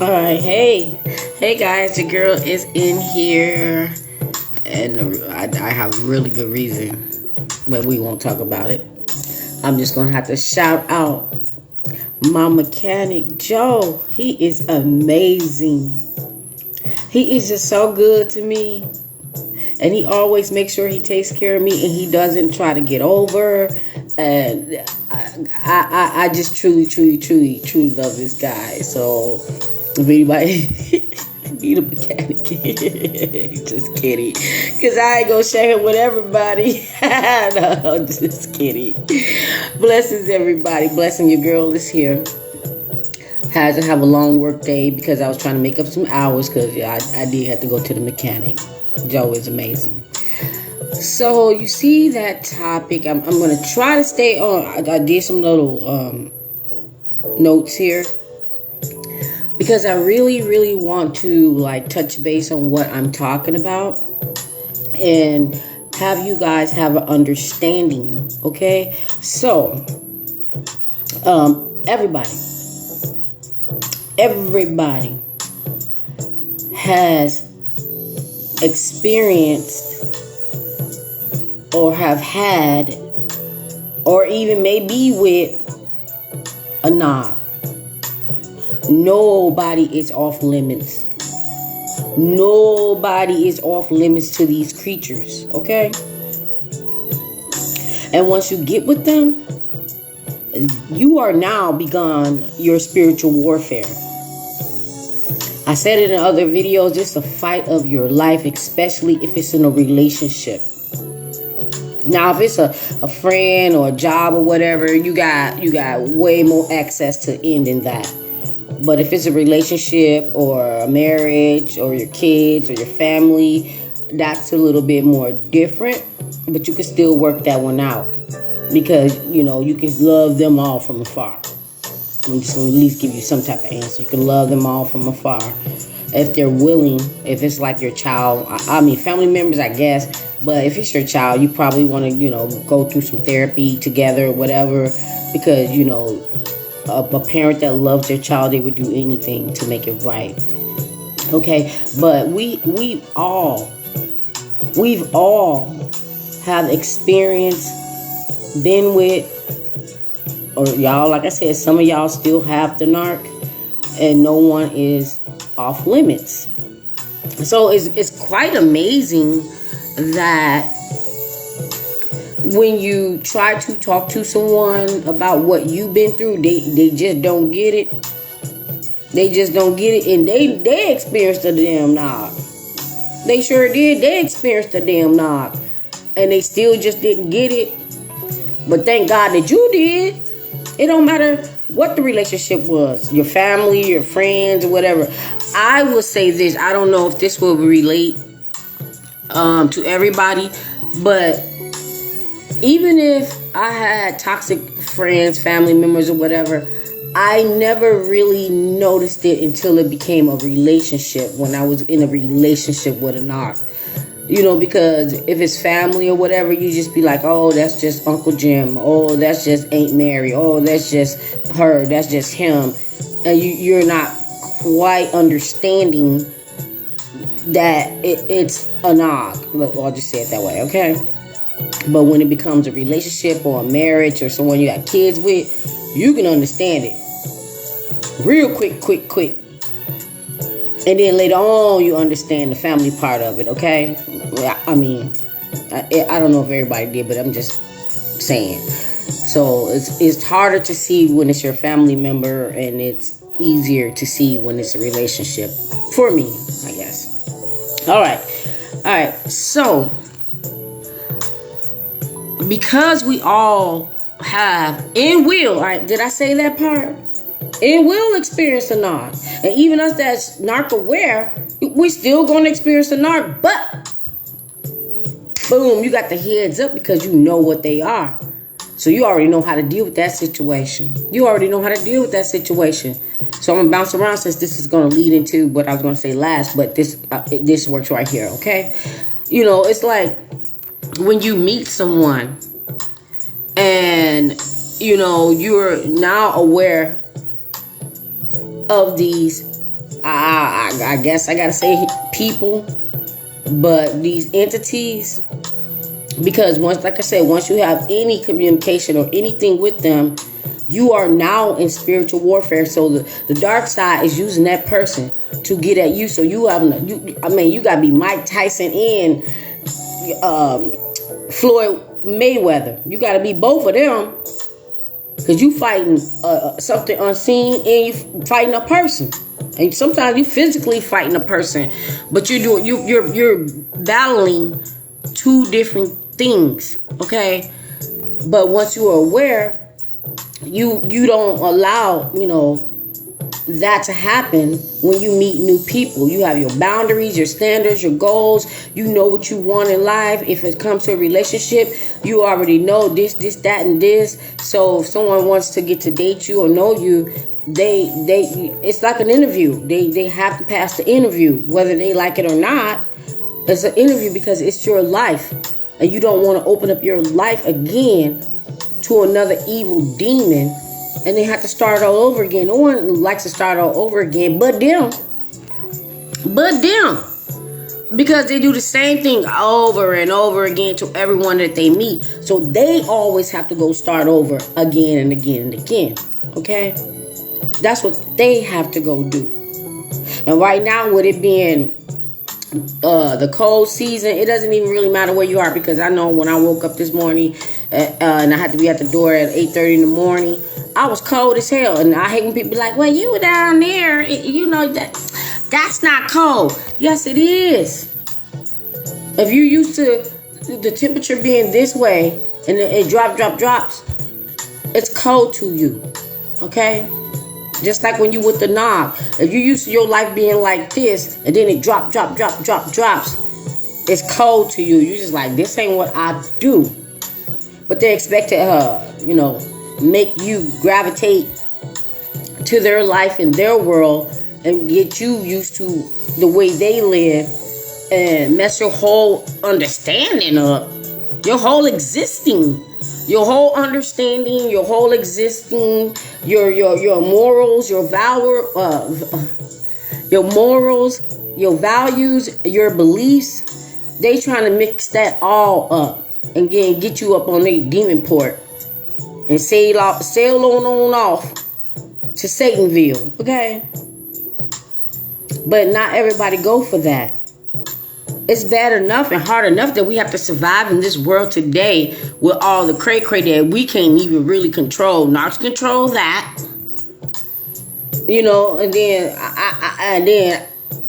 All right, hey guys, the girl is in here, and I have a really good reason, but we won't talk about it. I'm just gonna have to shout out my mechanic Joe. He is amazing. He is just so good to me, and he always makes sure he takes care of me, and he doesn't try to get over. And I just truly love this guy. So if anybody need a mechanic, just kidding, because I ain't gonna share him with everybody. No, just kidding. Blessings, everybody. Blessing, your girl is here. Had to have a long work day because I was trying to make up some hours because I did have to go to the mechanic. Joe is amazing. So you see that topic. I'm going to try to stay on. I did some little notes here because I really want to like touch base on what I'm talking about and have you guys have an understanding. Okay, so everybody has experienced or have had or even may be with a NARC. Nobody is off limits. Nobody is off limits to these creatures, okay? And once you get with them, you are now begun your spiritual warfare. I said it in other videos, it's a fight of your life, especially if it's in a relationship. Now, if it's a friend or a job or whatever, you got way more access to end in that. But if it's a relationship or a marriage or your kids or your family, that's a little bit more different. But you can still work that one out because, you can love them all from afar. I'm just going to at least give you some type of answer. You can love them all from afar. If they're willing, if it's like your child, family members, I guess. But if it's your child, you probably want to, go through some therapy together or whatever. Because, a parent that loves their child, they would do anything to make it right. Okay, but we've all have experienced, been with, or y'all, like I said, some of y'all still have the NARC, and no one is off limits. So it's quite amazing that when you try to talk to someone about what you've been through, they just don't get it. They just don't get it, and they experienced the damn NARC. They sure did. They experienced the damn NARC, and they still just didn't get it. But thank God that you did. It don't matter what the relationship was, your family, your friends, or whatever. I will say this. I don't know if this will relate to everybody, but even if I had toxic friends, family members, or whatever, I never really noticed it until it became a relationship, when I was in a relationship with a NARC. Because if it's family or whatever, you just be like, oh, that's just Uncle Jim. Oh, that's just Aunt Mary. Oh, that's just her. That's just him. And you're not quite understanding that it's a NARC. I'll just say it that way, okay? But when it becomes a relationship or a marriage or someone you got kids with, you can understand it real quick. And then later on, you understand the family part of it, okay? I don't know if everybody did, but I'm just saying. So it's harder to see when it's your family member, and it's easier to see when it's a relationship. For me, I guess. All right. So, because we all have and will, all right, did I say that part? And will experience a NARC. And even us that's NARC aware, we're still going to experience a NARC. But, boom, you got the heads up because you know what they are. So you already know how to deal with that situation. So I'm going to bounce around since this is going to lead into what I was going to say last. But this works right here, okay? It's like when you meet someone and, you're now aware of these I guess I gotta say people, but these entities, because once, like I said, once you have any communication or anything with them, you are now in spiritual warfare. So the dark side is using that person to get at you. So you gotta be Mike Tyson and Floyd Mayweather. You gotta be both of them, because you fighting something unseen, and you fighting a person. And sometimes you physically fighting a person, but you're battling two different things. Okay, but once you are aware, you don't allow that to happen. When you meet new people, you have your boundaries, your standards, your goals. You know what you want in life. If it comes to a relationship, you already know this, that, and this. So if someone wants to get to date you or know you, they it's like an interview. They have to pass the interview, whether they like it or not. It's an interview because it's your life, and you don't want to open up your life again to another evil demon, and they have to start all over again. No one likes to start all over again, but them, because they do the same thing over and over again to everyone that they meet. So they always have to go start over again and again and again. Okay, that's what they have to go do. And right now, with it being the cold season, it doesn't even really matter where you are, because I know when I woke up this morning and I had to be at the door at 8:30 in the morning, I was cold as hell. And I hate when people be like, well, you were down there, that's not cold. Yes, it is. If you're used to the temperature being this way and it drops, it's cold to you. Okay? Just like when you with the knob. If you're used to your life being like this, and then it drops, it's cold to you. You're just like, this ain't what I do. But they expect to, make you gravitate to their life and their world and get you used to the way they live and mess your whole understanding up. Your whole existing. Your whole understanding, your whole existing, your morals, your morals, your values, your beliefs. They trying to mix that all up and get you up on their demon port and sail on off to Satanville. Okay, but not everybody go for that. It's bad enough and hard enough that we have to survive in this world today with all the cray that we can't even really control. NARCs control that, and then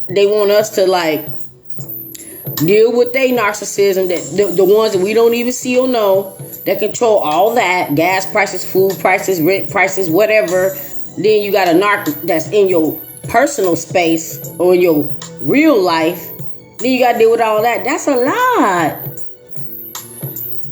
they want us to deal with their narcissism, that the ones that we don't even see or know, that control all that, gas prices, food prices, rent prices, whatever. Then you got a narc that's in your personal space or in your real life. Then you got to deal with all that. That's a lot.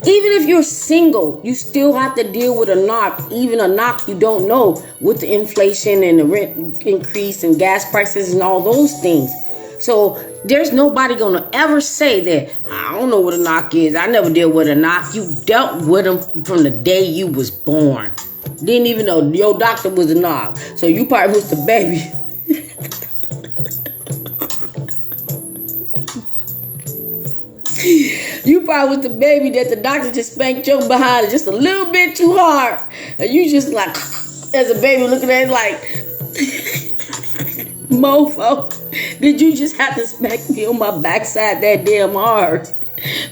Even if you're single, you still have to deal with a knock. Even a knock you don't know, with the inflation and the rent increase and gas prices and all those things. So there's nobody going to ever say that, I don't know what a knock is. I never dealt with a knock. You dealt with them from the day you was born. Didn't even know your doctor was a knock. So you probably was the baby. You probably was the baby that the doctor just spanked your behind just a little bit too hard. And you just like, as a baby looking at it like, mofo, did you just have to smack me on my backside that damn hard?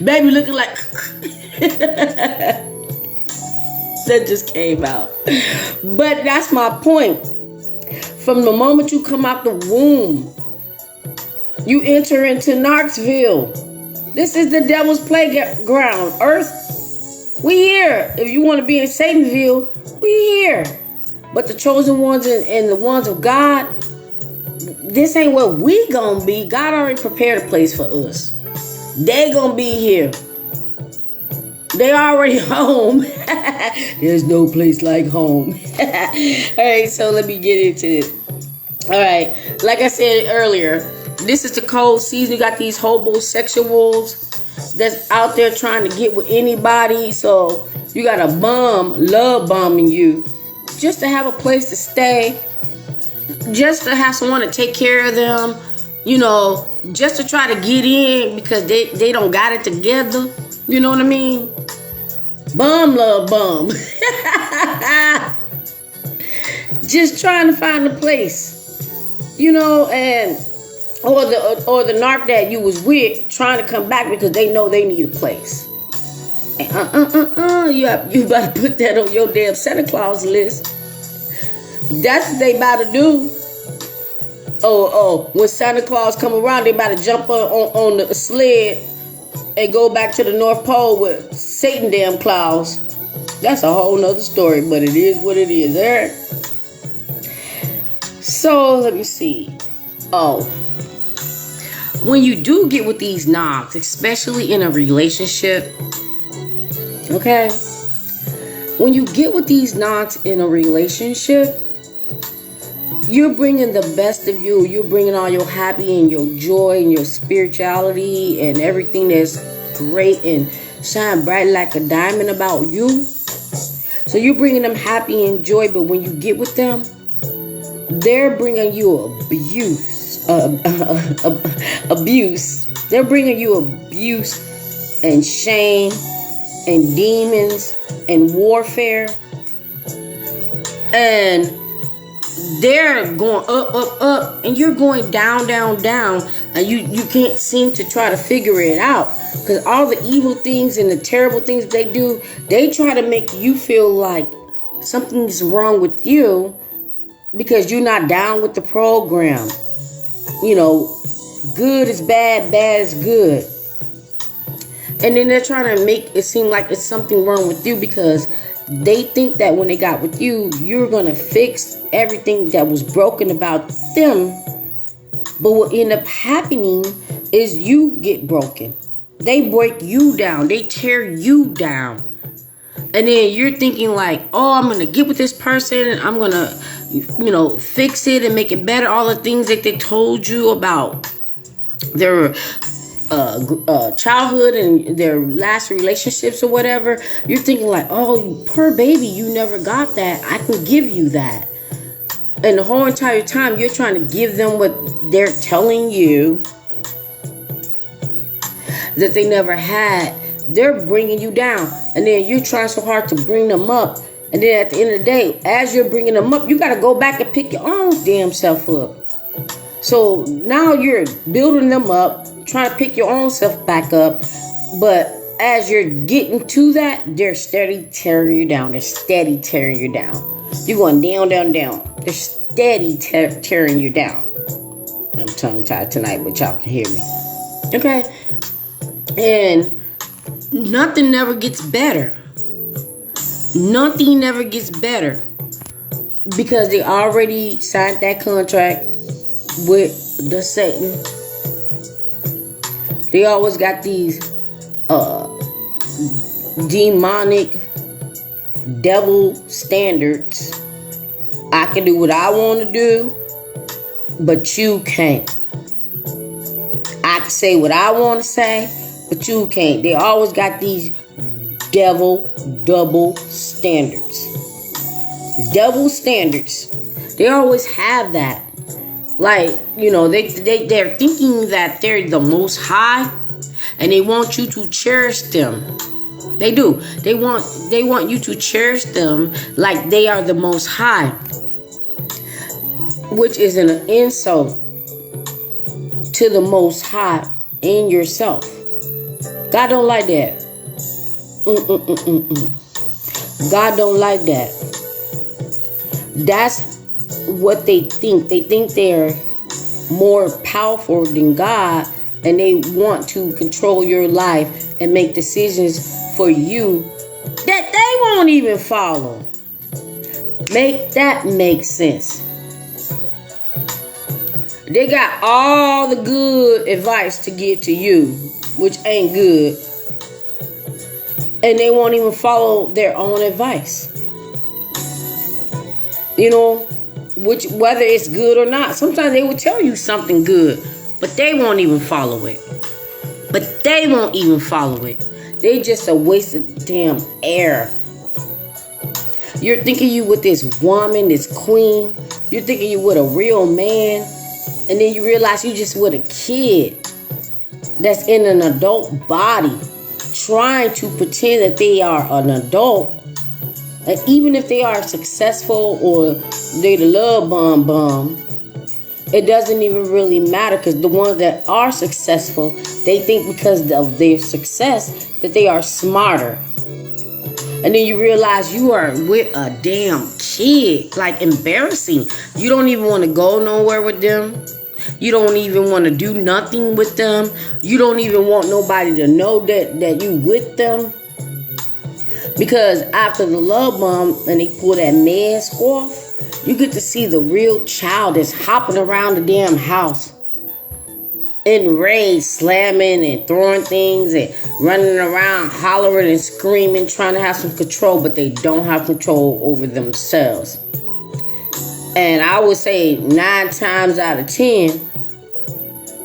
Baby looking like, that just came out. But that's my point. From the moment you come out the womb, you enter into Narcsville. This is the devil's playground. Earth, we here. If you want to be in Satanville, we here. But the chosen ones and the ones of God, this ain't where we gonna be. God already prepared a place for us. They gonna be here. They already home. There's no place like home. All right, so let me get into this. All right, like I said earlier, this is the cold season. You got these homosexuals that's out there trying to get with anybody. So you got a love bombing you just to have a place to stay. just to have someone to take care of them, you know, just to try to get in because they don't got it together. You know what I mean? Bum love bum. Just trying to find a place, you know, and or the narc that you was with trying to come back because they know they need a place. And you better put that on your damn Santa Claus list. That's what they about to do. When Santa Claus come around, they about to jump on the sled and go back to the North Pole with Satan damn Claus. That's a whole nother story, but it is what it is. Alright. So let me see. When you do get with these knobs, especially in a relationship, okay? When you get with these knobs in a relationship, you're bringing the best of you. You're bringing all your happy and your joy and your spirituality and everything that's great and shine bright like a diamond about you. So you're bringing them happy and joy, but when you get with them, they're bringing you abuse. They're bringing you abuse and shame and demons and warfare. And they're going up, and you're going down, and you can't seem to try to figure it out. Because all the evil things and the terrible things they do, they try to make you feel like something's wrong with you because you're not down with the program. You know, good is bad, bad is good. And then they're trying to make it seem like it's something wrong with you because they think that when they got with you, you're going to fix everything that was broken about them. But what end up happening is you get broken. They break you down. They tear you down. And then you're thinking like, oh, I'm going to get with this person and I'm going to, you know, fix it and make it better. All the things that they told you about their childhood and their last relationships or whatever. You're thinking like, oh, poor baby, you never got that. I can give you that. And the whole entire time you're trying to give them what they're telling you that they never had. They're bringing you down. And then you're trying so hard to bring them up. And then at the end of the day, as you're bringing them up, you got to go back and pick your own damn self up. So now you're building them up, trying to pick your own self back up. But as you're getting to that, they're steady tearing you down. They're steady tearing you down. You're going down, down, down. They're steady tearing you down. I'm tongue-tied tonight, but y'all can hear me. Okay? And nothing never gets better. Nothing never gets better. Because they already signed that contract with the Satan. They always got these demonic devil standards. I can do what I want to do, but you can't. I can say what I want to say, but you can't. They always got these devil double standards. Double standards. They always have that. Like, you know, they're thinking that they're the most high, and they want you to cherish them. They do. They want you to cherish them like they are the most high, which is an insult to the most high in yourself. God don't like that. God don't like that. That's what they think. They think they're more powerful than God, and they want to control your life and make decisions for you that they won't even follow. Make that make sense. They got all the good advice to give to you, which ain't good, and they won't even follow their own advice. You know, whether it's good or not. Sometimes they will tell you something good, but they won't even follow it. They just a waste of damn air. You're thinking you with this woman, this queen, You're thinking you're with a real man, and then you realize you just with a kid that's in an adult body trying to pretend that they are an adult. And even if they are successful or they the love bum, it doesn't even really matter, because the ones that are successful, they think because of their success that they are smarter. And then you realize you are with a damn kid. Like, embarrassing. You don't even want to go nowhere with them. You don't even want to do nothing with them. You don't even want nobody to know that you with them. Because after the love bomb and they pull that mask off, you get to see the real child that's hopping around the damn house. Enraged, slamming and throwing things and running around, hollering and screaming, trying to have some control, but they don't have control over themselves. And I would say 9 times out of 10,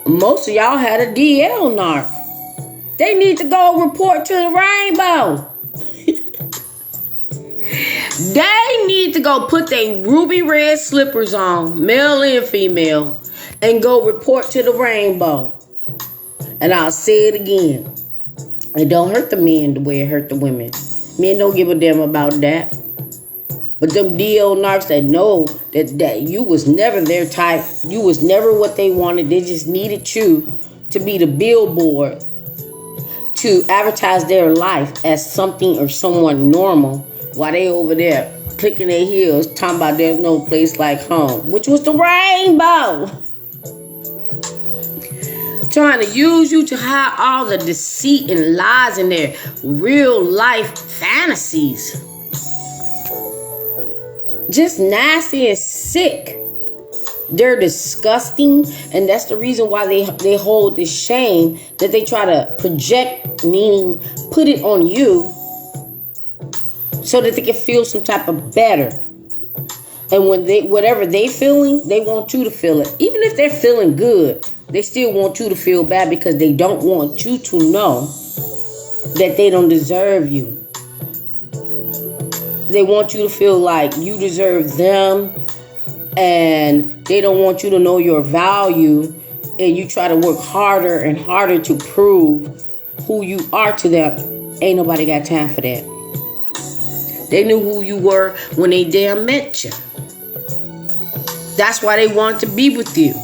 most of y'all had a DL NARC. They need to go report to the rainbow. They need to go put their ruby red slippers on, male and female, and go report to the rainbow. And I'll say it again. It don't hurt the men the way it hurt the women. Men don't give a damn about that. But them DL NARCs that know that you was never their type, you was never what they wanted, they just needed you to be the billboard to advertise their life as something or someone normal, while they over there clicking their heels talking about there's no place like home, which was the rainbow. Trying to use you to hide all the deceit and lies in their real life fantasies. Just nasty and sick. They're disgusting, and that's the reason why they hold this shame that they try to project, meaning put it on you so that they can feel some type of better. And when whatever they feeling, they want you to feel it. Even if they're feeling good, they still want you to feel bad because they don't want you to know that they don't deserve you. They want you to feel like you deserve them, and they don't want you to know your value, and you try to work harder and harder to prove who you are to them. Ain't nobody got time for that. They knew who you were when they damn met you. That's why they wanted to be with you.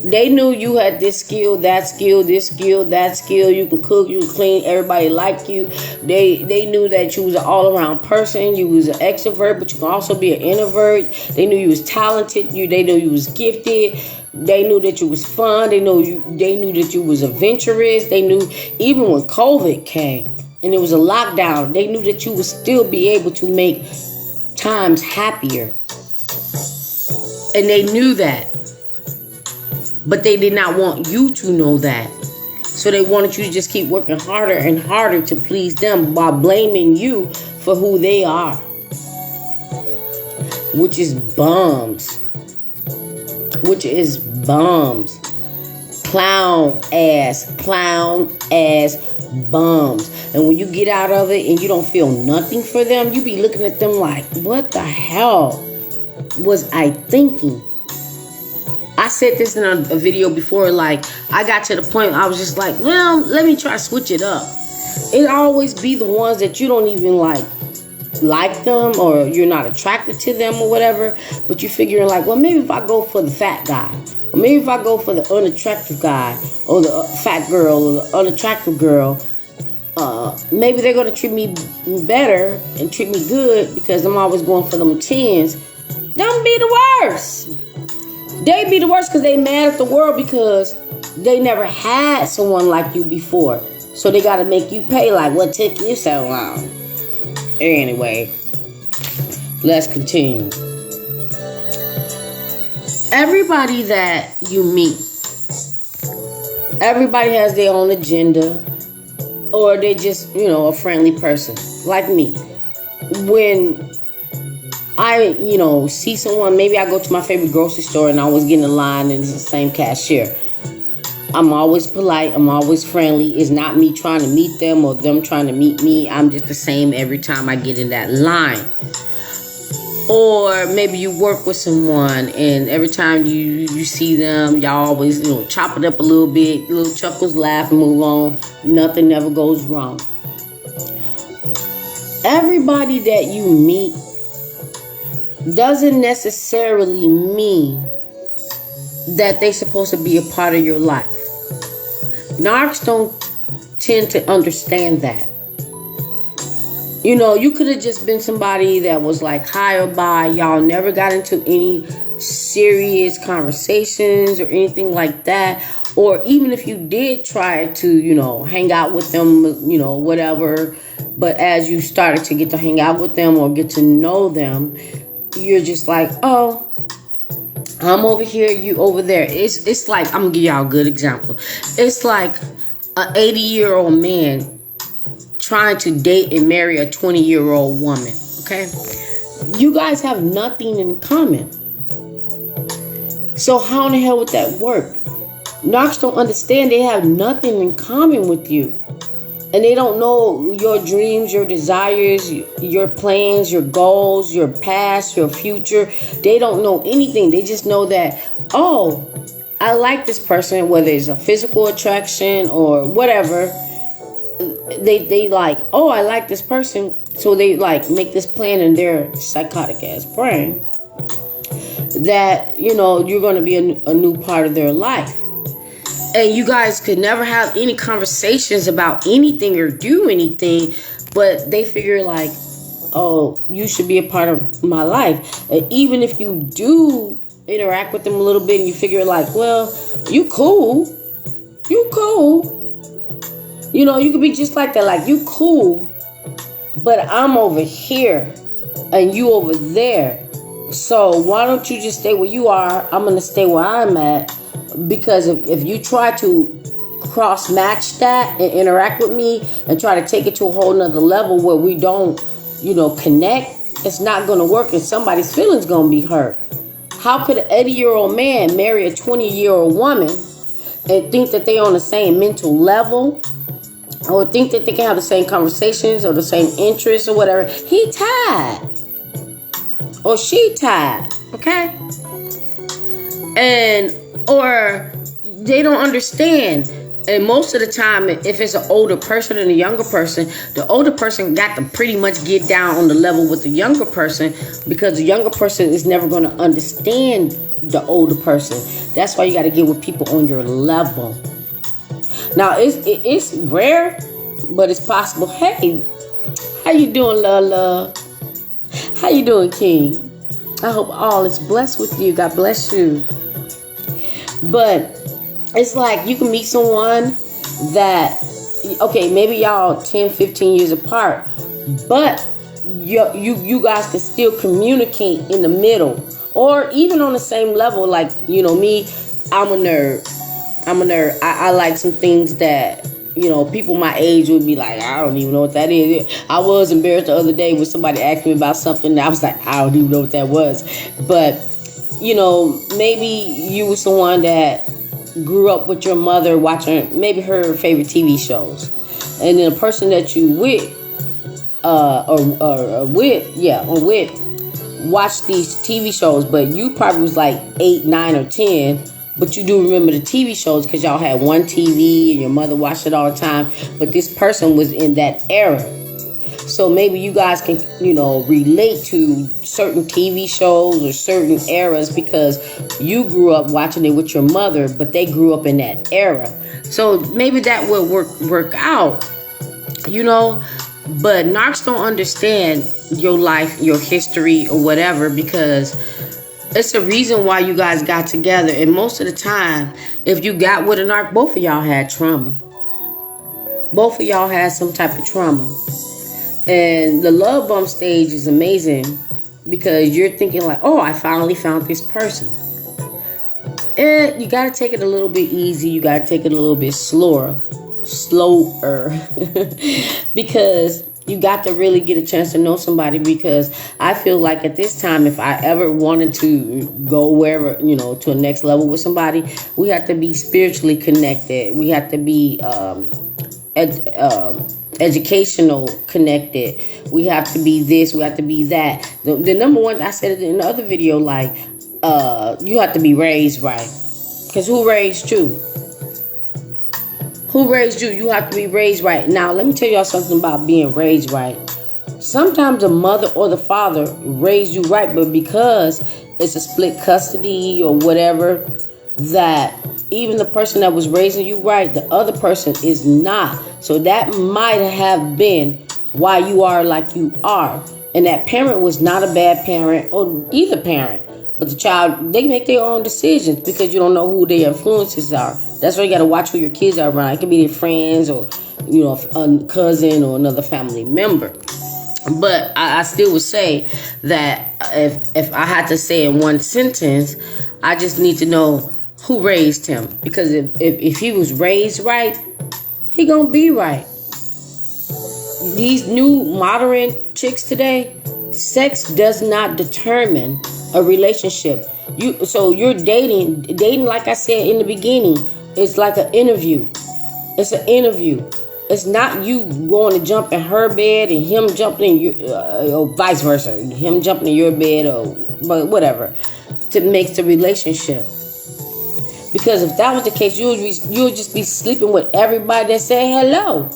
They knew you had this skill, that skill, this skill, that skill. You can cook, you can clean, everybody liked you. They knew that you was an all-around person. You was an extrovert, but you can also be an introvert. They knew you was talented. They knew you was gifted. They knew that you was fun. They knew that you was adventurous. They knew even when COVID came and it was a lockdown, they knew that you would still be able to make times happier. And they knew that. But they did not want you to know that. So they wanted you to just keep working harder and harder to please them while blaming you for who they are. Which is bums. Clown ass bums. And when you get out of it and you don't feel nothing for them, you be looking at them like, what the hell was I thinking? I said this in a video before, like, I got to the point I was just like, well, let me try to switch it up. It always be the ones that you don't even like them, or you're not attracted to them or whatever, but you're figuring like, well, maybe if I go for the fat guy, or maybe if I go for the unattractive guy, or the fat girl, or the unattractive girl, maybe they're going to treat me better and treat me good because I'm always going for them 10s. Them be the worst. They be the worst because they mad at the world because they never had someone like you before. So they got to make you pay like, what took you so long? Anyway, let's continue. Everybody that you meet, everybody has their own agenda, or they just, a friendly person like me. When I, see someone, maybe I go to my favorite grocery store and I always get in line and it's the same cashier. I'm always polite. I'm always friendly. It's not me trying to meet them or them trying to meet me. I'm just the same every time I get in that line. Or maybe you work with someone and every time you see them, y'all always, chop it up a little bit, little chuckles, laugh, and move on. Nothing never goes wrong. Everybody that you meet doesn't necessarily mean that they're supposed to be a part of your life. NARCs don't tend to understand that. You could have just been somebody that was like high or by. Y'all never got into any serious conversations or anything like that. Or even if you did try to, hang out with them, whatever. But as you started to get to hang out with them or get to know them, you're just like, oh, I'm over here, you over there. It's like, I'm going to give y'all a good example. It's like an 80-year-old man trying to date and marry a 20-year-old woman, okay? You guys have nothing in common. So how in the hell would that work? NARCs don't understand they have nothing in common with you. And they don't know your dreams, your desires, your plans, your goals, your past, your future. They don't know anything. They just know that, oh, I like this person, whether it's a physical attraction or whatever. They like, oh, I like this person. So they like make this plan in their psychotic ass brain that, you're going to be a new part of their life. And you guys could never have any conversations about anything or do anything, but they figure like, oh, you should be a part of my life. And even if you do interact with them a little bit and you figure like, well, you cool. You could be just like that, like you cool, but I'm over here and you over there. So why don't you just stay where you are? I'm going to stay where I'm at. Because if you try to cross match that and interact with me and try to take it to a whole nother level where we don't, connect, it's not going to work and somebody's feelings going to be hurt. How could an 80-year-old man marry a 20-year-old woman and think that they're on the same mental level or think that they can have the same conversations or the same interests or whatever? He tied or she tied, okay? Or they don't understand. And most of the time, if it's an older person and a younger person, the older person got to pretty much get down on the level with the younger person because the younger person is never going to understand the older person. That's why you got to get with people on your level. Now, it's rare, but it's possible. Hey, how you doing, love? How you doing, King? I hope all is blessed with you. God bless you. But it's like you can meet someone that, okay, maybe y'all 10, 15 years apart, but you guys can still communicate in the middle or even on the same level. Like, me, I'm a nerd. I like some things that, people my age would be like, I don't even know what that is. I was embarrassed the other day when somebody asked me about something. And I was like, I don't even know what that was. But maybe you were someone that grew up with your mother watching maybe her favorite TV shows. And then a person that you with watch these TV shows, but you probably was like 8, 9, or 10, but you do remember the TV shows because y'all had one TV and your mother watched it all the time, but this person was in that era. So maybe you guys can, relate to certain TV shows or certain eras because you grew up watching it with your mother, but they grew up in that era. So maybe that will work out, But NARCs don't understand your life, your history, or whatever because it's the reason why you guys got together. And most of the time, if you got with a NARC, both of y'all had trauma. Both of y'all had some type of trauma. And the love bump stage is amazing because you're thinking like, oh, I finally found this person. And you got to take it a little bit easy. You got to take it a little bit slower. Because you got to really get a chance to know somebody. Because I feel like at this time, if I ever wanted to go wherever, to a next level with somebody, we have to be spiritually connected. We have to be educational connected. We have to be this, we have to be that. The number one, I said it in the other video, like, you have to be raised right. Because who raised you? Who raised you? You have to be raised right. Now, let me tell y'all something about being raised right. Sometimes the mother or the father raised you right, but because it's a split custody or whatever, that even the person that was raising you right, the other person is not. So that might have been why you are like you are. And that parent was not a bad parent, or either parent. But the child, they make their own decisions because you don't know who their influences are. That's why you got to watch who your kids are around. It could be their friends or, you know, a cousin or another family member. But I still would say that if I had to say in one sentence, I just need to know who raised him. Because if he was raised right, he gonna be right. These new modern chicks today, sex does not determine a relationship. So you're dating like I said in the beginning, it's like an interview. It's an interview. It's not you going to jump in her bed and him jumping in your, or vice versa, him jumping in your bed or whatever, to make the relationship. Because if that was the case, you'll just be sleeping with everybody that say hello.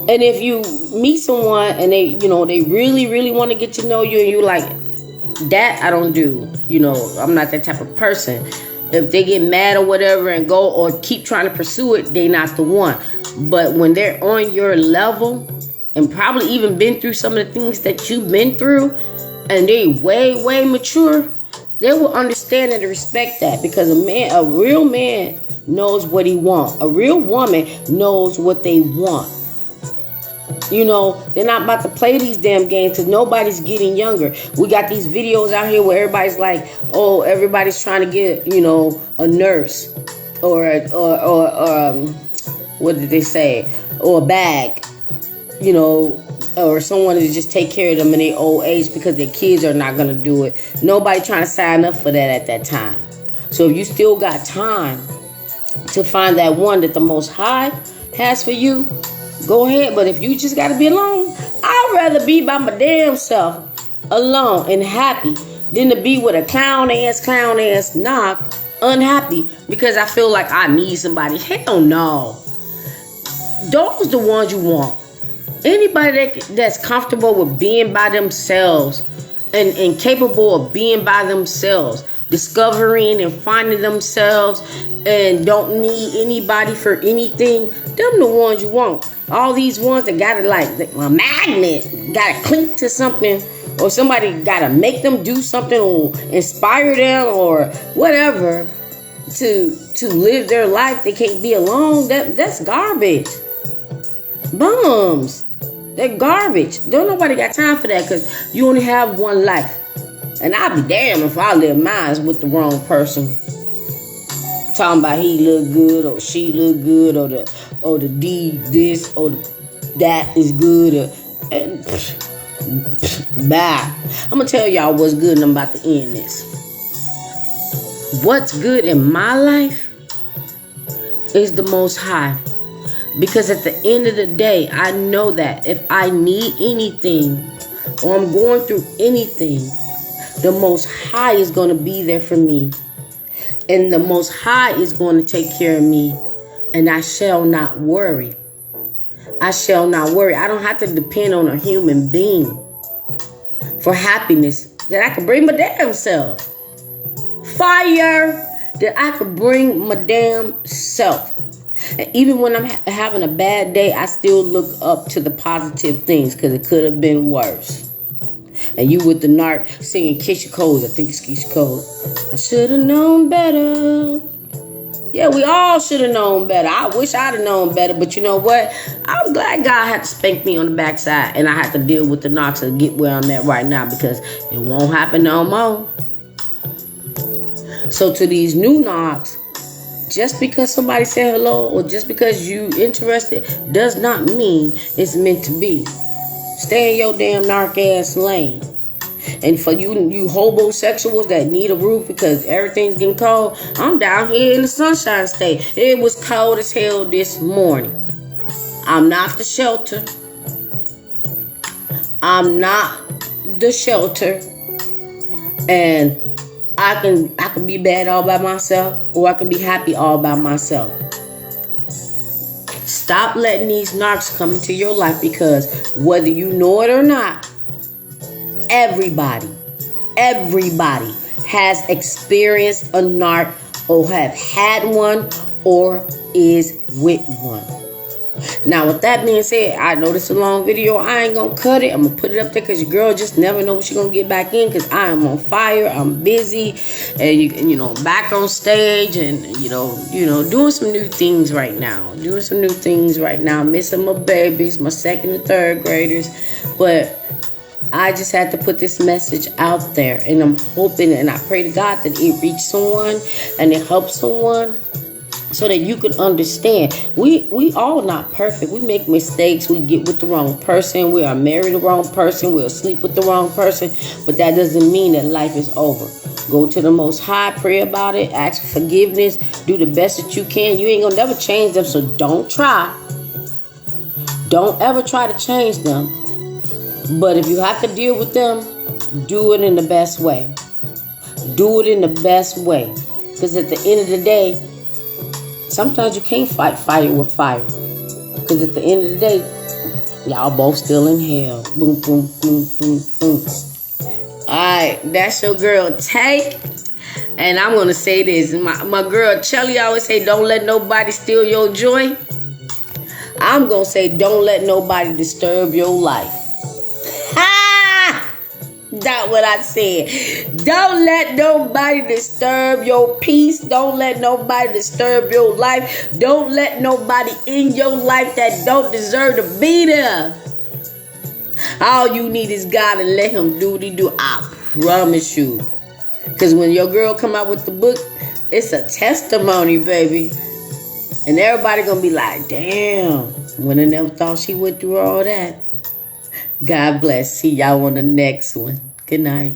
And if you meet someone and they really, really want to get to know you, and you like, that I don't do. I'm not that type of person. If they get mad or whatever and go or keep trying to pursue it, they not the one. But when they're on your level and probably even been through some of the things that you've been through, and they way, way mature, they will understand and respect that, because a real man knows what he wants. A real woman knows what they want. They're not about to play these damn games because nobody's getting younger. We got these videos out here where everybody's like, oh, everybody's trying to get, a nurse or what did they say? Or a bag, or someone to just take care of them in their old age because their kids are not going to do it. Nobody trying to sign up for that at that time. So if you still got time to find that one that the Most High has for you, go ahead. But if you just got to be alone, I'd rather be by my damn self, alone and happy, than to be with a clown ass knock, unhappy because I feel like I need somebody. Hell no. Those the ones you want. Anybody that's comfortable with being by themselves and capable of being by themselves, discovering and finding themselves, and don't need anybody for anything, them the ones you want. All these ones that got it like a magnet, got to clink to something, or somebody got to make them do something or inspire them or whatever to live their life. They can't be alone. That's garbage. Bums. They're garbage. Don't nobody got time for that, because you only have one life. And I'll be damned if I live mine with the wrong person. Talking about he look good or she look good or the D this or that is good. Bye. I'm going to tell y'all what's good, and I'm about to end this. What's good in my life is the Most High. Because at the end of the day, I know that if I need anything or I'm going through anything, the Most High is going to be there for me. And the Most High is going to take care of me. And I shall not worry. I shall not worry. I don't have to depend on a human being for happiness that I can bring my damn self. Fire that I could bring my damn self. And even when I'm having a bad day, I still look up to the positive things, because it could have been worse. And you with the NARC singing Keisha Cole's, I think it's Keisha Cole. I should have known better. Yeah, we all should have known better. I wish I'd have known better. But you know what? I'm glad God had to spank me on the backside, and I had to deal with the knocks and get where I'm at right now, because it won't happen no more. So to these new knocks, just because somebody said hello or just because you interested does not mean it's meant to be. Stay in your damn narc ass lane. And for you homosexuals that need a roof because everything's getting cold, I'm down here in the Sunshine State. It was cold as hell this morning. I'm not the shelter. I'm not the shelter. And I can be bad all by myself, or I can be happy all by myself. Stop letting these narcs come into your life, because whether you know it or not, everybody has experienced a narc, or have had one, or is with one. Now, with that being said, I know this is a long video. I ain't gonna cut it. I'm gonna put it up there because your girl just never know when she's gonna get back in, because I am on fire. I'm busy, and you know, back on stage, and you know, doing some new things right now. Missing my babies, my 2nd and 3rd graders, but I just had to put this message out there, and I'm hoping and I pray to God that it reaches someone and it helps someone, so that you can understand. We all not perfect. We make mistakes. We get with the wrong person. We are married the wrong person. We'll sleep with the wrong person. But that doesn't mean that life is over. Go to the Most High, pray about it, ask for forgiveness, do the best that you can. You ain't gonna never change them, so don't try. Don't ever try to change them. But if you have to deal with them, do it in the best way. Do it in the best way. Because at the end of the day, sometimes you can't fight fire with fire. Because at the end of the day, y'all both still in hell. Boom, boom, boom, boom, boom. Alright, that's your girl Take. And I'm going to say this. My girl Chelly always say, don't let nobody steal your joy. I'm going to say, don't let nobody disturb your life. That's what I said. Don't let nobody disturb your peace. Don't let nobody disturb your life. Don't let nobody in your life that don't deserve to be there. All you need is God, and let him do what he do. I promise you. Because when your girl come out with the book, it's a testimony, baby. And everybody gonna be like, damn, would have never thought she went through all that. God bless. See y'all on the next one. Good night.